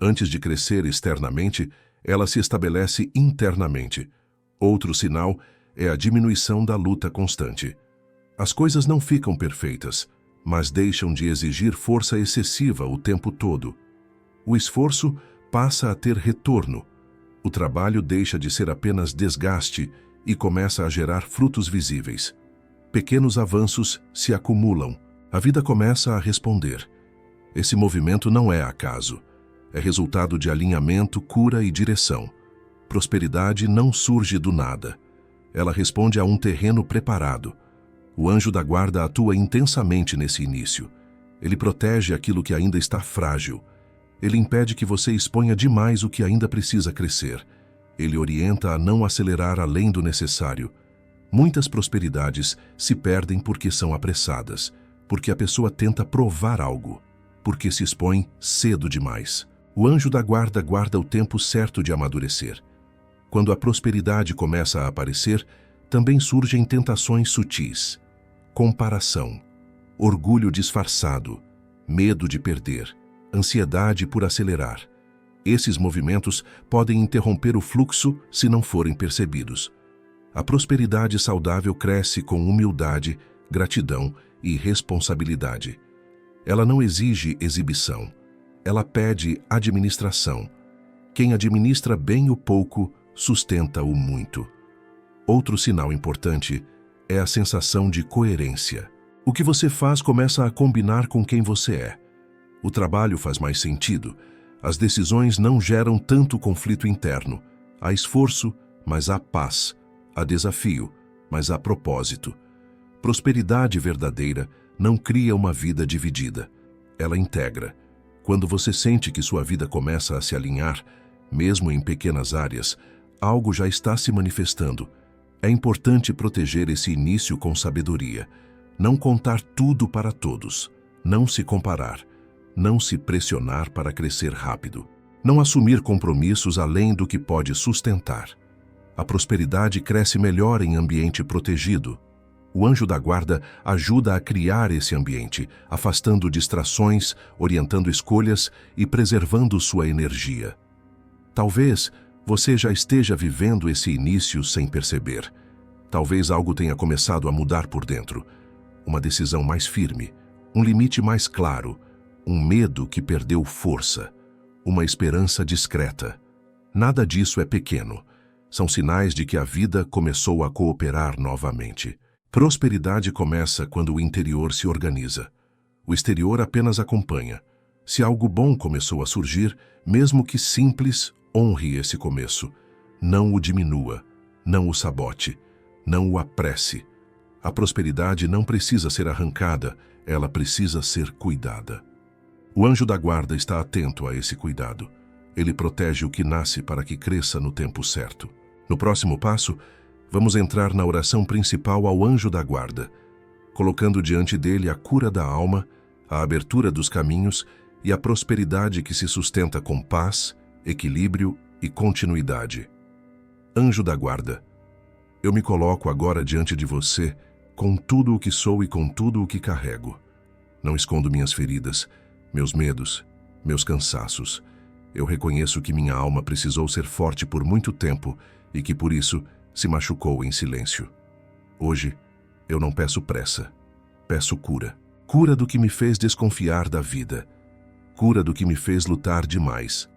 Antes de crescer externamente, ela se estabelece internamente. Outro sinal é a diminuição da luta constante. As coisas não ficam perfeitas, mas deixam de exigir força excessiva o tempo todo. O esforço passa a ter retorno. O trabalho deixa de ser apenas desgaste e começa a gerar frutos visíveis. Pequenos avanços se acumulam. A vida começa a responder. Esse movimento não é acaso. É resultado de alinhamento, cura e direção. Prosperidade não surge do nada. Ela responde a um terreno preparado. O anjo da guarda atua intensamente nesse início. Ele protege aquilo que ainda está frágil. Ele impede que você exponha demais o que ainda precisa crescer. Ele orienta a não acelerar além do necessário. Muitas prosperidades se perdem porque são apressadas, porque a pessoa tenta provar algo, porque se expõe cedo demais. O anjo da guarda guarda o tempo certo de amadurecer. Quando a prosperidade começa a aparecer, também surgem tentações sutis. Comparação, orgulho disfarçado, medo de perder, ansiedade por acelerar. Esses movimentos podem interromper o fluxo se não forem percebidos. A prosperidade saudável cresce com humildade, gratidão e responsabilidade. Ela não exige exibição. Ela pede administração. Quem administra bem o pouco, sustenta o muito. Outro sinal importante é a sensação de coerência. O que você faz começa a combinar com quem você é. O trabalho faz mais sentido. As decisões não geram tanto conflito interno. Há esforço, mas há paz. Há desafio, mas há propósito. Prosperidade verdadeira não cria uma vida dividida. Ela integra. Quando você sente que sua vida começa a se alinhar, mesmo em pequenas áreas, algo já está se manifestando. É importante proteger esse início com sabedoria. Não contar tudo para todos. Não se comparar. Não se pressionar para crescer rápido. Não assumir compromissos além do que pode sustentar. A prosperidade cresce melhor em ambiente protegido. O anjo da guarda ajuda a criar esse ambiente, afastando distrações, orientando escolhas e preservando sua energia. Talvez você já esteja vivendo esse início sem perceber. Talvez algo tenha começado a mudar por dentro. Uma decisão mais firme, um limite mais claro, um medo que perdeu força, uma esperança discreta. Nada disso é pequeno. São sinais de que a vida começou a cooperar novamente. Prosperidade começa quando o interior se organiza. O exterior apenas acompanha. Se algo bom começou a surgir, mesmo que simples, honre esse começo. Não o diminua, não o sabote, não o apresse. A prosperidade não precisa ser arrancada, ela precisa ser cuidada. O anjo da guarda está atento a esse cuidado. Ele protege o que nasce para que cresça no tempo certo. No próximo passo, vamos entrar na oração principal ao anjo da guarda, colocando diante dele a cura da alma, a abertura dos caminhos e a prosperidade que se sustenta com paz, equilíbrio e continuidade. Anjo da guarda, eu me coloco agora diante de você com tudo o que sou e com tudo o que carrego. Não escondo minhas feridas, meus medos, meus cansaços. Eu reconheço que minha alma precisou ser forte por muito tempo e que por isso se machucou em silêncio. Hoje, eu não peço pressa, peço cura. Cura do que me fez desconfiar da vida. Cura do que me fez lutar demais.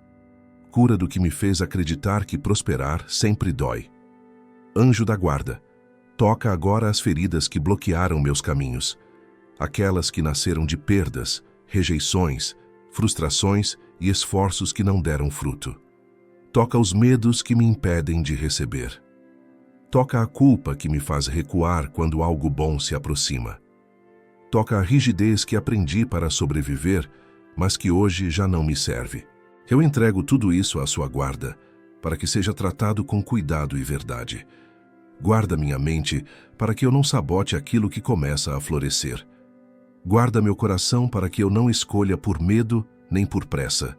Cura do que me fez acreditar que prosperar sempre dói. Anjo da guarda, toca agora as feridas que bloquearam meus caminhos, aquelas que nasceram de perdas, rejeições, frustrações e esforços que não deram fruto. Toca os medos que me impedem de receber. Toca a culpa que me faz recuar quando algo bom se aproxima. Toca a rigidez que aprendi para sobreviver, mas que hoje já não me serve. Eu entrego tudo isso à sua guarda, para que seja tratado com cuidado e verdade. Guarda minha mente para que eu não sabote aquilo que começa a florescer. Guarda meu coração para que eu não escolha por medo nem por pressa.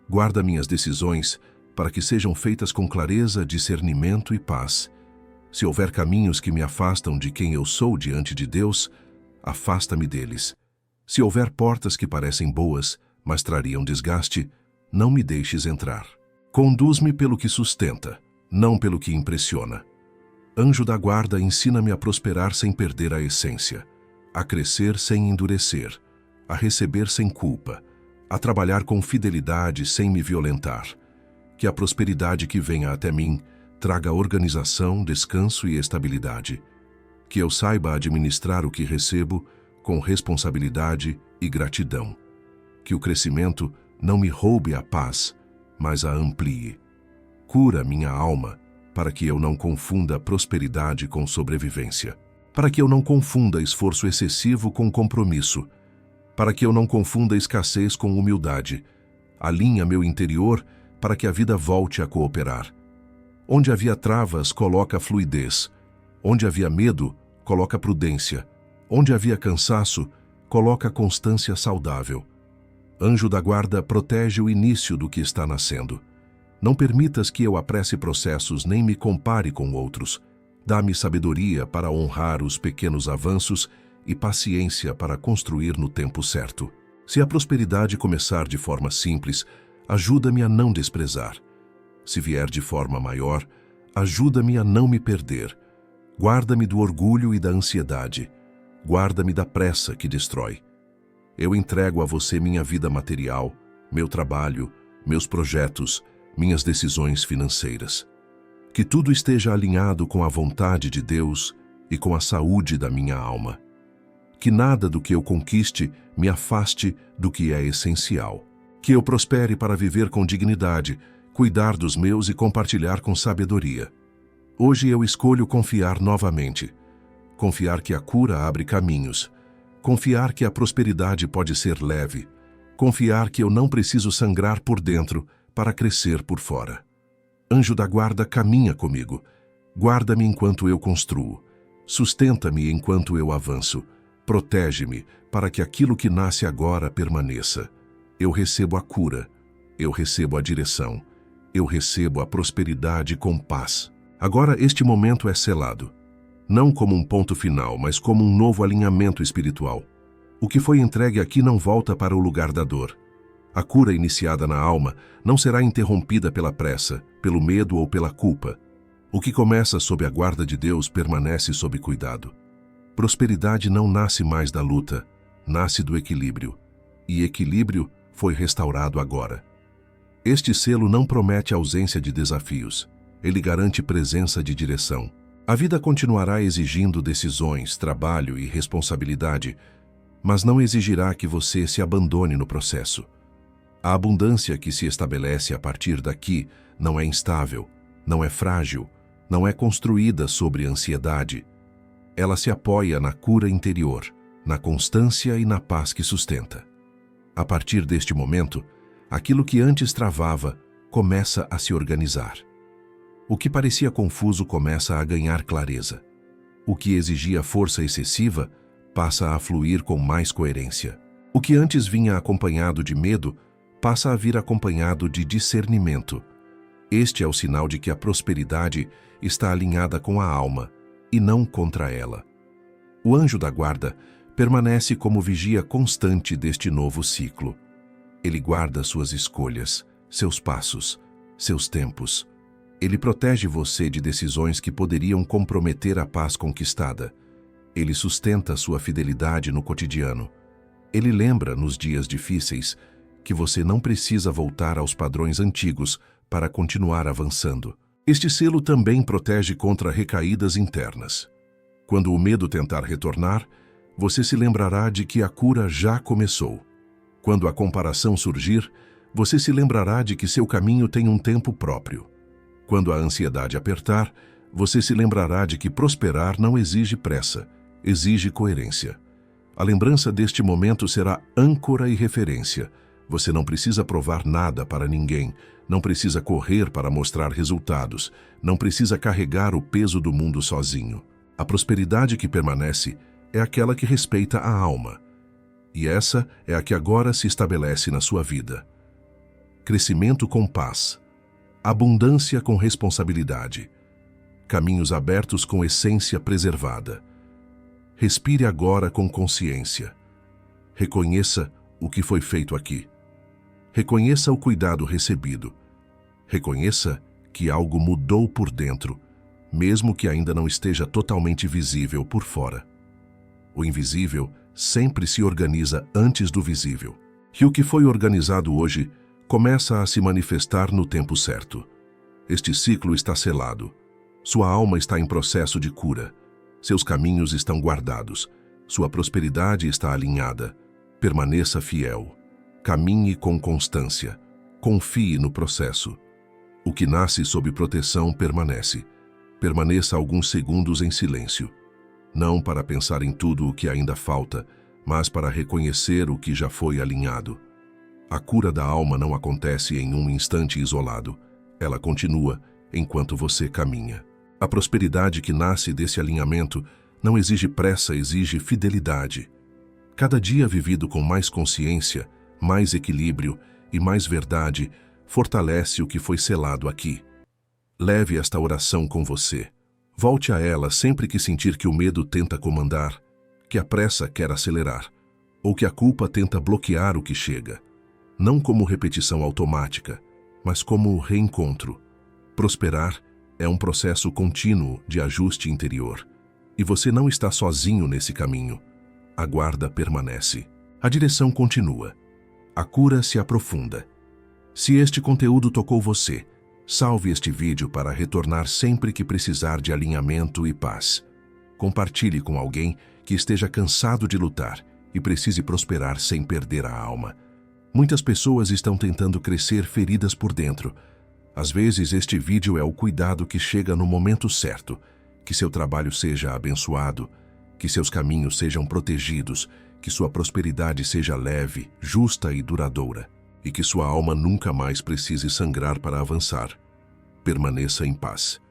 Guarda minhas decisões para que sejam feitas com clareza, discernimento e paz. Se houver caminhos que me afastam de quem eu sou diante de Deus, afasta-me deles. Se houver portas que parecem boas, mas trariam desgaste, não me deixes entrar. Conduz-me pelo que sustenta, não pelo que impressiona. Anjo da guarda, ensina-me a prosperar sem perder a essência, a crescer sem endurecer, a receber sem culpa, a trabalhar com fidelidade sem me violentar. Que a prosperidade que venha até mim traga organização, descanso e estabilidade. Que eu saiba administrar o que recebo com responsabilidade e gratidão. Que o crescimento não me roube a paz, mas a amplie. Cura minha alma, para que eu não confunda prosperidade com sobrevivência. Para que eu não confunda esforço excessivo com compromisso. Para que eu não confunda escassez com humildade. Alinha meu interior para que a vida volte a cooperar. Onde havia travas, coloca fluidez. Onde havia medo, coloca prudência. Onde havia cansaço, coloca constância saudável. Anjo da guarda, protege o início do que está nascendo. Não permitas que eu apresse processos nem me compare com outros. Dá-me sabedoria para honrar os pequenos avanços e paciência para construir no tempo certo. Se a prosperidade começar de forma simples, ajuda-me a não desprezar. Se vier de forma maior, ajuda-me a não me perder. Guarda-me do orgulho e da ansiedade. Guarda-me da pressa que destrói. Eu entrego a você minha vida material, meu trabalho, meus projetos, minhas decisões financeiras. Que tudo esteja alinhado com a vontade de Deus e com a saúde da minha alma. Que nada do que eu conquiste me afaste do que é essencial. Que eu prospere para viver com dignidade, cuidar dos meus e compartilhar com sabedoria. Hoje eu escolho confiar novamente. Confiar que a cura abre caminhos. Confiar que a prosperidade pode ser leve. Confiar que eu não preciso sangrar por dentro para crescer por fora. Anjo da guarda, caminha comigo. Guarda-me enquanto eu construo. Sustenta-me enquanto eu avanço. Protege-me para que aquilo que nasce agora permaneça. Eu recebo a cura. Eu recebo a direção. Eu recebo a prosperidade com paz. Agora este momento é selado. Não como um ponto final, mas como um novo alinhamento espiritual. O que foi entregue aqui não volta para o lugar da dor. A cura iniciada na alma não será interrompida pela pressa, pelo medo ou pela culpa. O que começa sob a guarda de Deus permanece sob cuidado. Prosperidade não nasce mais da luta, nasce do equilíbrio. E equilíbrio foi restaurado agora. Este selo não promete ausência de desafios. Ele garante presença de direção. A vida continuará exigindo decisões, trabalho e responsabilidade, mas não exigirá que você se abandone no processo. A abundância que se estabelece a partir daqui não é instável, não é frágil, não é construída sobre ansiedade. Ela se apoia na cura interior, na constância e na paz que sustenta. A partir deste momento, aquilo que antes travava começa a se organizar. O que parecia confuso começa a ganhar clareza. O que exigia força excessiva passa a fluir com mais coerência. O que antes vinha acompanhado de medo passa a vir acompanhado de discernimento. Este é o sinal de que a prosperidade está alinhada com a alma e não contra ela. O anjo da guarda permanece como vigia constante deste novo ciclo. Ele guarda suas escolhas, seus passos, seus tempos. Ele protege você de decisões que poderiam comprometer a paz conquistada. Ele sustenta sua fidelidade no cotidiano. Ele lembra, nos dias difíceis, que você não precisa voltar aos padrões antigos para continuar avançando. Este selo também protege contra recaídas internas. Quando o medo tentar retornar, você se lembrará de que a cura já começou. Quando a comparação surgir, você se lembrará de que seu caminho tem um tempo próprio. Quando a ansiedade apertar, você se lembrará de que prosperar não exige pressa, exige coerência. A lembrança deste momento será âncora e referência. Você não precisa provar nada para ninguém, não precisa correr para mostrar resultados, não precisa carregar o peso do mundo sozinho. A prosperidade que permanece é aquela que respeita a alma. E essa é a que agora se estabelece na sua vida. Crescimento com paz, abundância com responsabilidade, caminhos abertos com essência preservada. Respire agora com consciência. Reconheça o que foi feito aqui. Reconheça o cuidado recebido. Reconheça que algo mudou por dentro, mesmo que ainda não esteja totalmente visível por fora. O invisível sempre se organiza antes do visível. E o que foi organizado hoje começa a se manifestar no tempo certo. Este ciclo está selado. Sua alma está em processo de cura. Seus caminhos estão guardados. Sua prosperidade está alinhada. Permaneça fiel. Caminhe com constância. Confie no processo. O que nasce sob proteção permanece. Permaneça alguns segundos em silêncio. Não para pensar em tudo o que ainda falta, mas para reconhecer o que já foi alinhado. A cura da alma não acontece em um instante isolado. Ela continua enquanto você caminha. A prosperidade que nasce desse alinhamento não exige pressa, exige fidelidade. Cada dia vivido com mais consciência, mais equilíbrio e mais verdade fortalece o que foi selado aqui. Leve esta oração com você. Volte a ela sempre que sentir que o medo tenta comandar, que a pressa quer acelerar, ou que a culpa tenta bloquear o que chega. Não como repetição automática, mas como reencontro. Prosperar é um processo contínuo de ajuste interior. E você não está sozinho nesse caminho. A guarda permanece. A direção continua. A cura se aprofunda. Se este conteúdo tocou você, salve este vídeo para retornar sempre que precisar de alinhamento e paz. Compartilhe com alguém que esteja cansado de lutar e precise prosperar sem perder a alma. Muitas pessoas estão tentando crescer feridas por dentro. Às vezes, este vídeo é o cuidado que chega no momento certo. Que seu trabalho seja abençoado, que seus caminhos sejam protegidos, que sua prosperidade seja leve, justa e duradoura, e que sua alma nunca mais precise sangrar para avançar. Permaneça em paz.